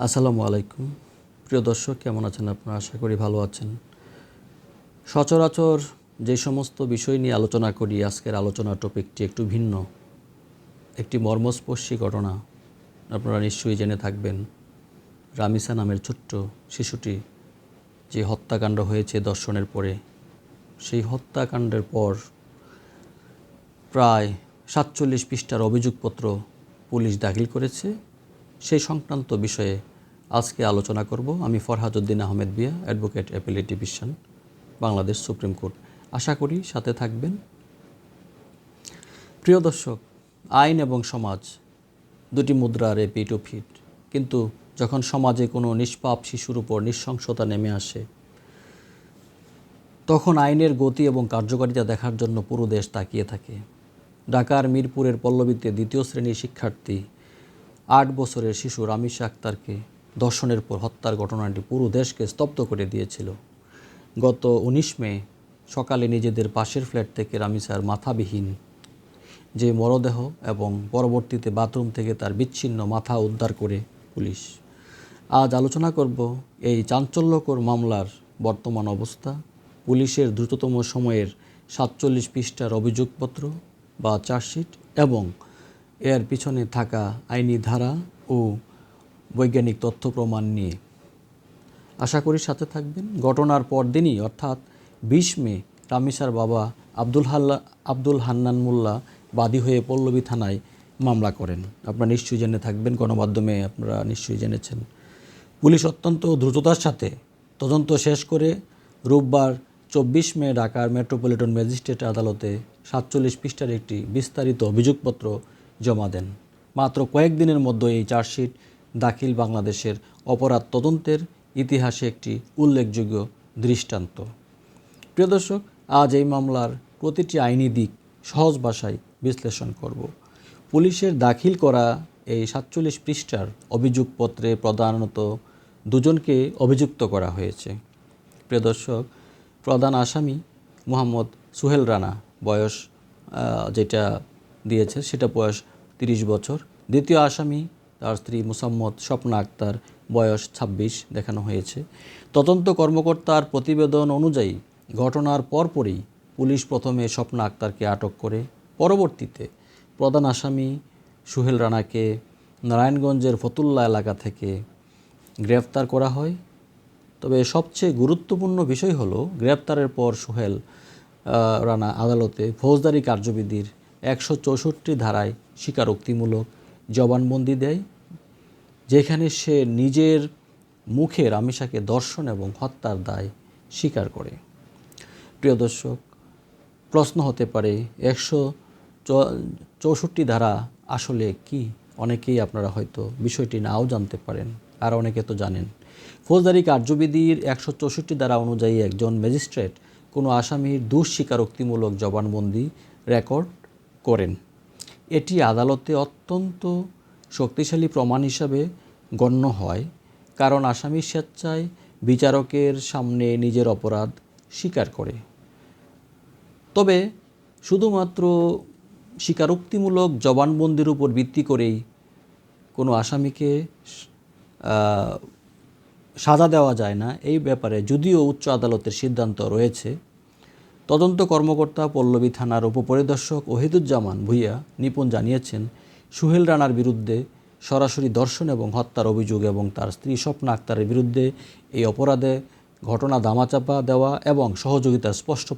আসসালামু আলাইকুম। প্রিয় দর্শক, কেমন আছেন আপনারা? আশা করি ভালো আছেন। সচরাচর যে সমস্ত বিষয় নিয়ে আলোচনা করি, আজকের আলোচনার টপিকটি একটু ভিন্ন। একটি মর্মস্পর্শী ঘটনা আপনারা নিশ্চয়ই জেনে থাকবেন। রামিসা নামের ছোট্ট শিশুটি যে হত্যাকাণ্ড হয়েছে ধর্ষণের পরে, সেই হত্যাকাণ্ডের পর প্রায় ৪৭ পৃষ্ঠার অভিযোগপত্র পুলিশ দাখিল করেছে। সেই সংক্রান্ত বিষয়ে আজকে আলোচনা করব। আমি Farhad Uddin Ahmed Biya, advocate, appellate division, Bangladesh supreme court. আশা করি সাথে থাকবেন। প্রিয় দর্শক, আইন এবং সমাজ দুটি মুদ্রার এপিঠ ওপিঠ। কিন্তু যখন সমাজে কোনো নিষ্পাপ শিশুর উপর নৃশংসতা নেমে আসে, তখন আইনের গতি এবং কার্যকারিতা দেখার জন্য পুরো দেশ তাকিয়ে থাকে। ঢাকার মিরপুরের পল্লবীতে দ্বিতীয় শ্রেণীর শিক্ষার্থী ৮ বছরের শিশু রামিসা আক্তারকে ধর্ষণের পর হত্যার ঘটনাটি পুরো দেশকে স্তব্ধ করে দিয়েছিল। গত ১৯ মে সকালে নিজেদের পাশের ফ্ল্যাট থেকে রামিসার মাথাবিহীন যে মরদেহ এবং পরবর্তীতে বাথরুম থেকে তার বিচ্ছিন্ন মাথা উদ্ধার করে পুলিশ। আজ আলোচনা করব এই চাঞ্চল্যকর মামলার বর্তমান অবস্থা, পুলিশের দ্রুততম সময়ের ৪৭ পৃষ্ঠার অভিযোগপত্র বা চার্জশিট এবং এর পিছনে থাকা আইনি ধারা ও বৈজ্ঞানিক তথ্য প্রমাণ নিয়ে। আশা করি সাথে থাকবেন। ঘটনার পরদিনই অর্থাৎ ২০ মে রামিসার বাবা আব্দুল হান্নান মোল্লা বাদী হয়ে পল্লবী থানায় মামলা করেন। আপনারা নিশ্চয়ই জেনে থাকবেন, গণমাধ্যমে আপনারা নিশ্চয়ই জেনেছেন। পুলিশ অত্যন্ত দ্রুততার সাথে তদন্ত শেষ করে রোববার ২৪ মে ঢাকার মেট্রোপলিটন ম্যাজিস্ট্রেট আদালতে ৪৭ পৃষ্ঠার একটি বিস্তারিত অভিযোগপত্র জমা দেন। মাত্র কয়েকদিনের মধ্যে এই চার্জশিট দাখিল বাংলাদেশের অপরাধ তদন্তের ইতিহাসে একটি উল্লেখযোগ্য দৃষ্টান্ত। প্রিয় দর্শক, আজ এই মামলার প্রতিটি আইনি দিক সহজ ভাষায় বিশ্লেষণ করব। পুলিশের দাখিল করা এই ৪৭ পৃষ্ঠার অভিযোগপত্রে প্রধানত দুজনকে অভিযুক্ত করা হয়েছে। প্রিয় দর্শক, প্রধান আসামি মোহাম্মদ সুহেল রানা, বয়স যেটা দিয়েছে সেটা বয়স ৩০ বছর। দ্বিতীয় আসামি তার স্ত্রী মুসাম্মদ স্বপ্না আক্তার, বয়স ২৬ দেখানো হয়েছে। তদন্ত কর্মকর্তার প্রতিবেদন অনুযায়ী ঘটনার পরপরই পুলিশ প্রথমে স্বপ্না আক্তারকে আটক করে পরবর্তীতে প্রধান আসামি সুহেল রানাকে নারায়ণগঞ্জের ফতুল্লা এলাকা থেকে গ্রেফতার করা হয়। তবে সবচেয়ে গুরুত্বপূর্ণ বিষয় হলো, গ্রেফতারের পর সুহেল রানা আদালতে ফৌজদারি কার্যবিধির ১৬৪ ধারায় স্বীকারোক্তিমূলক জবানবন্দি দেয়, যেখানে সে নিজের মুখে রামিসাকে ধর্ষণ এবং হত্যার দায় স্বীকার করে। প্রিয় দর্শক, প্রশ্ন হতে পারে ১৬৪ ধারা আসলে কি? অনেকেই আপনারা হয়তো বিষয়টি নাও জানতে পারেন, আর অনেকে তো জানেন। ফৌজদারি কার্যবিধির ১৬৪ ধারা অনুযায়ী একজন ম্যাজিস্ট্রেট কোনো আসামির দোষ স্বীকারোক্তিমূলক জবানবন্দি রেকর্ড করেন। এটি আদালতে অত্যন্ত শক্তিশালী প্রমাণ হিসাবে গণ্য হয়, কারণ আসামি স্বেচ্ছায় বিচারকের সামনে নিজের অপরাধ স্বীকার করে। তবে শুধুমাত্র স্বীকারোক্তিমূলক জবানবন্দির উপর ভিত্তি করেই কোনো আসামিকে সাজা দেওয়া যায় না, এই ব্যাপারে যদিও উচ্চ আদালতের সিদ্ধান্ত রয়েছে। তদন্ত কর্মকর্তা পল্লবী থানার উপপরিদর্শক ওহিদুজ্জামান ভূঁইয়া নিপুণ জানিয়েছেন, সুহেল রানার বিরুদ্ধে সরাসরি ধর্ষণ এবং হত্যার অভিযোগ এবং তার স্ত্রী স্বপ্না আক্তারের বিরুদ্ধে এই অপরাধে ঘটনা ধামাচাপা দেওয়া এবং সহযোগিতার স্পষ্ট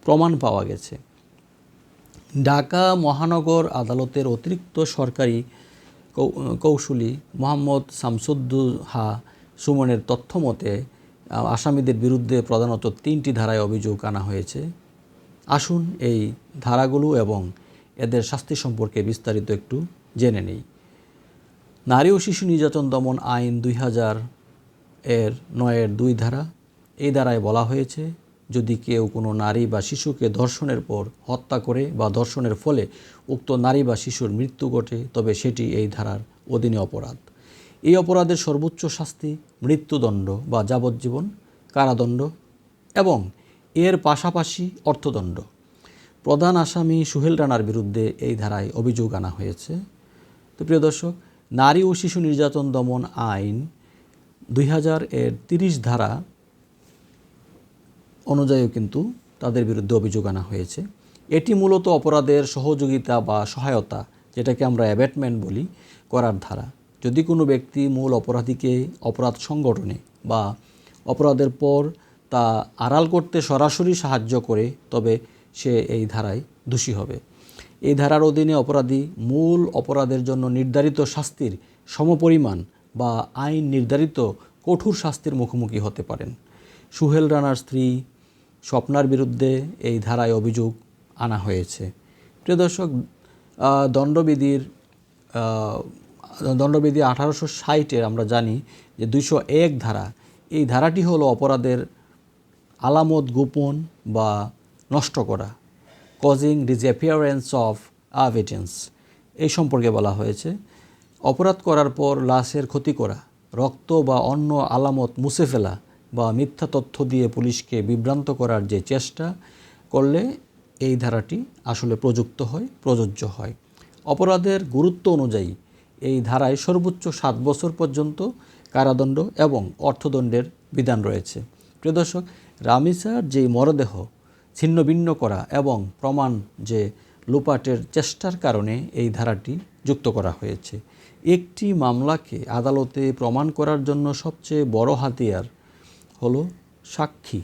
প্রমাণ পাওয়া গেছে। ঢাকা মহানগর আদালতের অতিরিক্ত সরকারি কৌঁসুলি মোহাম্মদ শামসুদ্দোহা সুমনের তথ্য মতে আসামিদের বিরুদ্ধে প্রধানত ৩টি ধারায় অভিযোগ আনা হয়েছে। আসুন এই ধারাগুলো এবং এদের শাস্তি সম্পর্কে বিস্তারিত একটু জেনে নেই। নারী ও শিশু নির্যাতন দমন আইন ২০০০ এর ৯-২ ধারা, এই ধারায় বলা হয়েছে, যদি কেউ কোনো নারী বা শিশুকে ধর্ষণের পর হত্যা করে বা ধর্ষণের ফলে উক্ত নারী বা শিশুর মৃত্যু ঘটে, তবে সেটি এই ধারার অধীনে অপরাধ। এই অপরাধের সর্বোচ্চ শাস্তি মৃত্যুদণ্ড বা যাবজ্জীবন কারাদণ্ড এবং এর পাশাপাশি অর্থদণ্ড। প্রধান আসামি সুহেল রানার বিরুদ্ধে এই ধারায় অভিযোগ আনা হয়েছে। তো প্রিয় দর্শক, নারী ও শিশু নির্যাতন দমন আইন 2000 এর 30 ধারা অনুযায়ীও কিন্তু তাদের বিরুদ্ধে অভিযোগ আনা হয়েছে। এটি মূলত অপরাধের সহযোগিতা বা সহায়তা, যেটাকে আমরা অ্যাবেটমেন্ট বলি, করার ধারা। যদি কোনো ব্যক্তি মূল অপরাধীকে অপরাধ সংগঠনে বা অপরাধের পর তা আড়াল করতে সরাসরি সাহায্য করে, তবে সে এই ধারায় দোষী হবে। এই ধারার অধীনে অপরাধী মূল অপরাধের জন্য নির্ধারিত শাস্তির সমপরিমাণ বা আইন নির্ধারিত কঠোর শাস্তির মুখোমুখি হতে পারেন। সুহেল রানার স্ত্রী স্বপ্নার বিরুদ্ধে এই ধারায় অভিযোগ আনা হয়েছে। প্রিয় দর্শক, দণ্ডবিধি 1860-এর আমরা জানি যে 201 ধারা, এই ধারাটি হলো অপরাধের আলামত গোপন বা নষ্ট করা, কজিং ডিসঅ্যাপিয়ারেন্স অফ এভিডেন্স, এই সম্পর্কে বলা হয়েছে। অপরাধ করার পর লাশের ক্ষতি করা, রক্ত বা অন্য আলামত মুছে ফেলা বা মিথ্যা তথ্য দিয়ে পুলিশকে বিভ্রান্ত করার যে চেষ্টা করলে এই ধারাটি আসলে প্রযোজ্য হয়। অপরাধের গুরুত্ব অনুযায়ী এই ধারায় সর্বোচ্চ 7 বছর পর্যন্ত কারাদণ্ড এবং অর্থদণ্ডের বিধান রয়েছে। প্রিয় দর্শক, রামিসার যে মরদেহ ছিন্ন ভিন্ন করা এবং প্রমাণ যে লুপাটের চেষ্টার কারণে এই ধারাটি যুক্ত করা হয়েছে। একটি মামলাকে আদালতে প্রমাণ করার জন্য সবচেয়ে বড় হাতিয়ার হলো সাক্ষী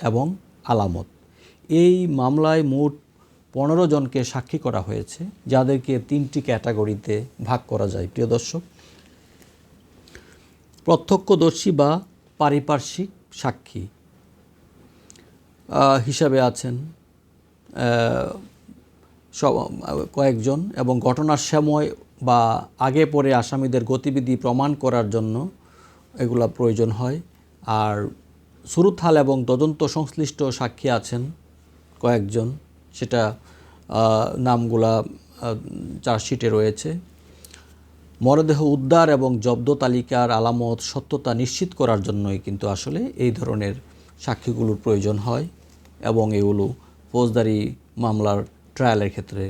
এবং আলামত। এই মামলায় মোট 15 জনকে সাক্ষী করা হয়েছে, যাদেরকে 3টি ক্যাটাগরিতে ভাগ করা যায়। প্রিয় দর্শক, প্রত্যক্ষদর্শী বা পারিপার্শ্বিক সাক্ষী হিসাবে আছেন কয়েকজন, এবং ঘটনার সময় বা আগে পরে আসামিদের গতিবিধি প্রমাণ করার জন্য এগুলা প্রয়োজন হয়। আর সুরুতহাল এবং তদন্ত সংশ্লিষ্ট সাক্ষী আছেন কয়েকজন, সেটা নামগুলা চার্জশিটে রয়েছে। মরদেহ উদ্ধার এবং জব্দ তালিকার আলামত সত্যতা নিশ্চিত করার জন্যই কিন্তু আসলে এই ধরনের সাক্ষীগুলোর প্রয়োজন হয়, এবং এগুলো ফৌজদারি মামলার ট্রায়ালের ক্ষেত্রে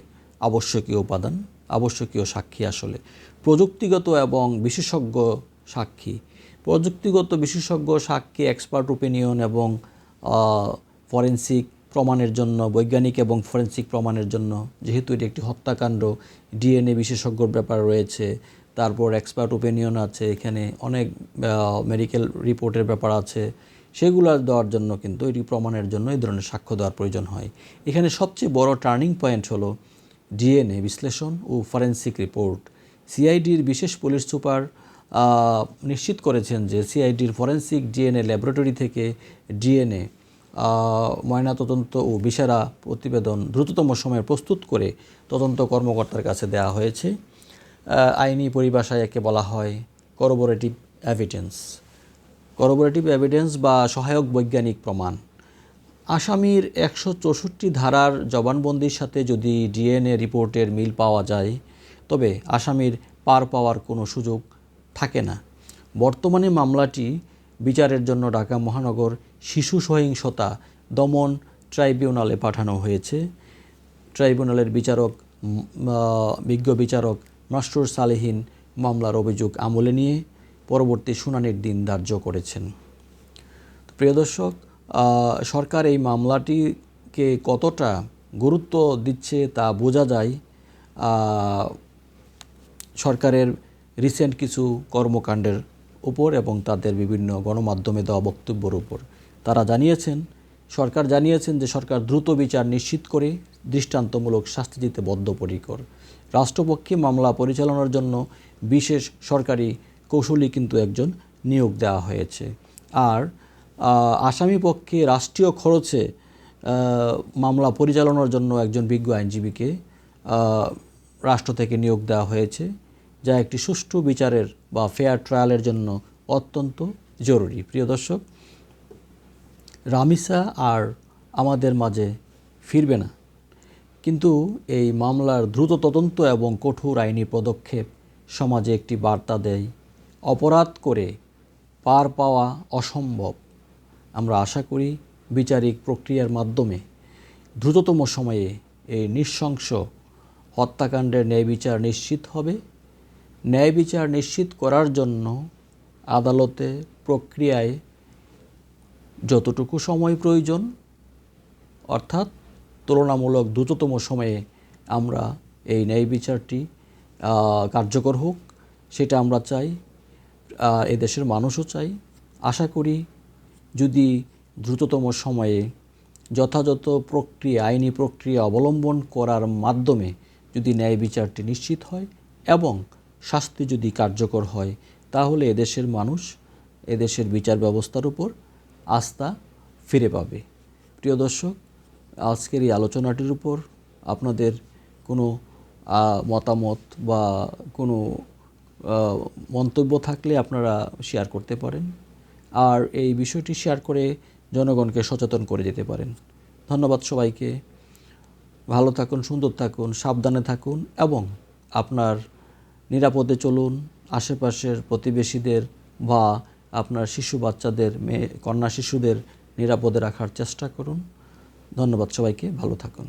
আবশ্যকীয় উপাদান, আবশ্যকীয় সাক্ষী। আসলে প্রযুক্তিগত এবং বিশেষজ্ঞ সাক্ষী, প্রযুক্তিগত বিশেষজ্ঞ সাক্ষী এক্সপার্ট ওপিনিয়ন এবং ফরেনসিক প্রমাণের জন্য, বৈজ্ঞানিক এবং ফরেনসিক প্রমাণের জন্য, যেহেতু এটি একটি হত্যাকাণ্ড, ডিএনএ বিশেষজ্ঞর ব্যাপার রয়েছে, তারপর এক্সপার্ট ওপিনিয়ন আছে, এখানে অনেক মেডিকেল রিপোর্টের ব্যাপার আছে, সেগুলো দেওয়ার জন্য কিন্তু এটি প্রমাণের জন্য এই ধরনের সাক্ষ্য দেওয়ার প্রয়োজন হয়। এখানে সবচেয়ে বড় টার্নিং পয়েন্ট হলো ডিএনএ বিশ্লেষণ ও ফরেনসিক রিপোর্ট। সিআইডির বিশেষ পুলিশ সুপার নিশ্চিত করেছেন যে সিআইডির ফরেনসিক ডিএনএ ল্যাবরেটরি থেকে ডিএনএ ময়নাতদন্ত ও বিশারা প্রতিবেদন দ্রুততম সময়ে প্রস্তুত করে তদন্ত কর্মকর্তার কাছে দেওয়া হয়েছে। আইনি পরিভাষায় একে বলা হয় করোবোরেটিভ এভিডেন্স বা সহায়ক বৈজ্ঞানিক প্রমাণ। আসামির 164 ধারার জবানবন্দির সাথে যদি ডিএনএ রিপোর্টের মিল পাওয়া যায়, তবে আসামির পার পাওয়ার কোনো সুযোগ থাকে না। বর্তমানে মামলাটি বিচারের জন্য ঢাকা মহানগর শিশু সহিংসতা দমন ট্রাইব্যুনালে পাঠানো হয়েছে। ট্রাইব্যুনালের বিজ্ঞ বিচারক মাসরুর সালেহীন মামলার অভিযোগ আমলে নিয়ে পরবর্তী শুনানির দিন ধার্য করেছেন। প্রিয় দর্শক, সরকার এই মামলাটিকে কতটা গুরুত্ব দিচ্ছে তা বোঝা যায় সরকারের রিসেন্ট কিছু কর্মকাণ্ডের উপর এবং তাদের বিভিন্ন গণমাধ্যমে দেওয়া বক্তব্যের উপর। সরকার জানিয়েছেন যে সরকার দ্রুত বিচার নিশ্চিত করে দৃষ্টান্তমূলক শাস্তি দিতে বদ্ধপরিকর। রাষ্ট্রপক্ষে মামলা পরিচালনার জন্য বিশেষ সরকারি কৌশলী কিন্তু একজন নিয়োগ দেওয়া হয়েছে। আর আসামি পক্ষে রাষ্ট্রীয় খরচে মামলা পরিচালনার জন্য একজন বিজ্ঞ আইনজীবীকে রাষ্ট্র থেকে নিয়োগ দেওয়া হয়েছে, যা একটি সুষ্ঠু বিচারের বা ফেয়ার ট্রায়ালের জন্য অত্যন্ত জরুরি। প্রিয় দর্শক, রামিসা আর আমাদের মাঝে ফিরবে না, কিন্তু এই মামলার দ্রুত তদন্ত এবং কঠোর আইনি পদক্ষেপ সমাজে একটি বার্তা দেয়, অপরাধ করে পার পাওয়া অসম্ভব। আমরা আশা করি বিচারিক প্রক্রিয়ার মাধ্যমে দ্রুততম সময়ে এই নৃশংস হত্যাকাণ্ডের ন্যায় বিচার নিশ্চিত হবে ন্যায় বিচার নিশ্চিত করার জন্য আদালতে প্রক্রিয়ায় যতটুকু সময় প্রয়োজন, অর্থাৎ তুলনামূলক দ্রুততম সময়ে আমরা এই ন্যায় বিচারটি কার্যকর হোক, সেটা আমরা চাই, এদেশের মানুষও চাই। আশা করি যদি দ্রুততম সময়ে যথাযথ প্রক্রিয়া, আইনি প্রক্রিয়া অবলম্বন করার মাধ্যমে যদি ন্যায় বিচারটি নিশ্চিত হয় এবং শাস্তি যদি কার্যকর হয়, তাহলে এদেশের মানুষ এদেশের বিচার ব্যবস্থার উপর আস্থা ফিরে পাবে। প্রিয় দর্শক, আজকের এই আলোচনাটির উপর আপনাদের কোনো মতামত বা কোনো মন্তব্য থাকলে আপনারা শেয়ার করতে পারেন, আর এই বিষয়টি শেয়ার করে জনগণকে সচেতন করে যেতে পারেন। ধন্যবাদ সবাইকে। ভালো থাকুন, সুন্দর থাকুন, সাবধানে থাকুন এবং আপনার নিরাপদে চলুন। আশেপাশের প্রতিবেশীদের বা আপনার শিশু বাচ্চাদের, কন্যা শিশুদের নিরাপদে রাখার চেষ্টা করুন। ধন্যবাদ সবাইকে, ভালো থাকুন।